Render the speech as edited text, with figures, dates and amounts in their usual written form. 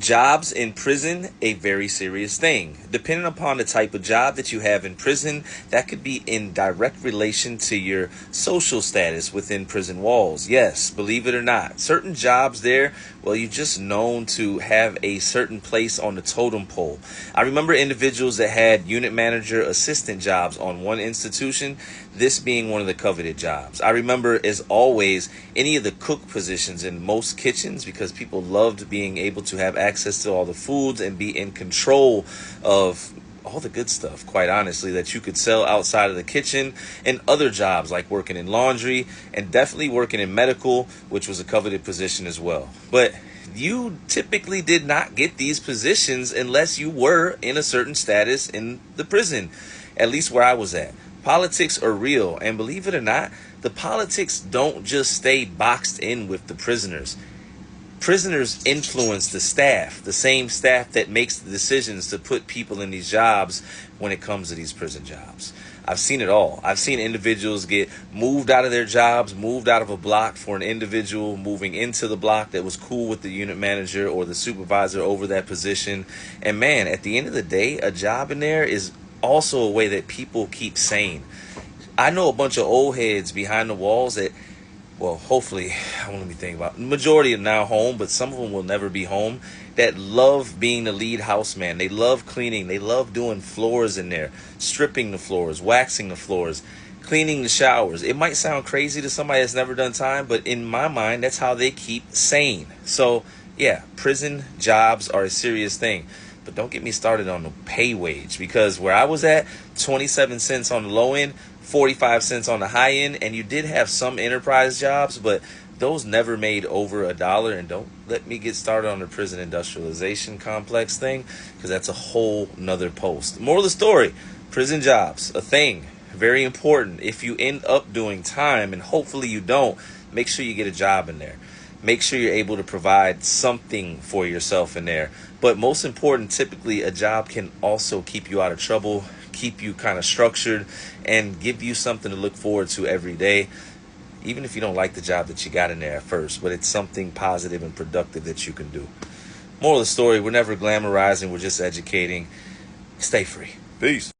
Jobs in prison, a very serious thing. Depending upon the type of job that you have in prison, that could be in direct relation to your social status within prison walls. Yes, believe it or not. Certain jobs there, well, you're just known to have a certain place on the totem pole. I remember individuals that had unit manager assistant jobs on one institution, this being one of the coveted jobs. I remember, as always, any of the cook positions in most kitchens, because people loved being able to have access to all the foods and be in control of all the good stuff, quite honestly, that you could sell outside of the kitchen, and other jobs like working in laundry and definitely working in medical, which was a coveted position as well. But you typically did not get these positions unless you were in a certain status in the prison, at least where I was at. Politics are real, and believe it or not, the politics don't just stay boxed in with the prisoners. Prisoners influence the staff, the same staff that makes the decisions to put people in these jobs when it comes to these prison jobs. I've seen it all. I've seen individuals get moved out of their jobs, moved out of a block for an individual moving into the block that was cool with the unit manager or the supervisor over that position. And man, at the end of the day, a job in there is also a way that people keep sane. I know a bunch of old heads behind the walls that, well, hopefully, I won't let me think about it. The majority are now home, but some of them will never be home, that love being the lead houseman. They love cleaning. They love doing floors in there, stripping the floors, waxing the floors, cleaning the showers. It might sound crazy to somebody that's never done time, but in my mind, that's how they keep sane. So, yeah, prison jobs are a serious thing. But don't get me started on the pay wage, because where I was at, 27 cents on the low end, 45 cents on the high end, and you did have some enterprise jobs, but those never made over $1. And don't let me get started on the prison industrialization complex thing, because that's a whole nother post. Moral of the story, prison jobs, a thing, very important. If you end up doing time, and hopefully you don't, make sure you get a job in there. Make sure you're able to provide something for yourself in there. But most important, typically a job can also keep you out of trouble, keep you kind of structured, and give you something to look forward to every day, even if you don't like the job that you got in there at first, but it's something positive and productive that you can do. Moral of the story, we're never glamorizing, we're just educating. Stay free. Peace.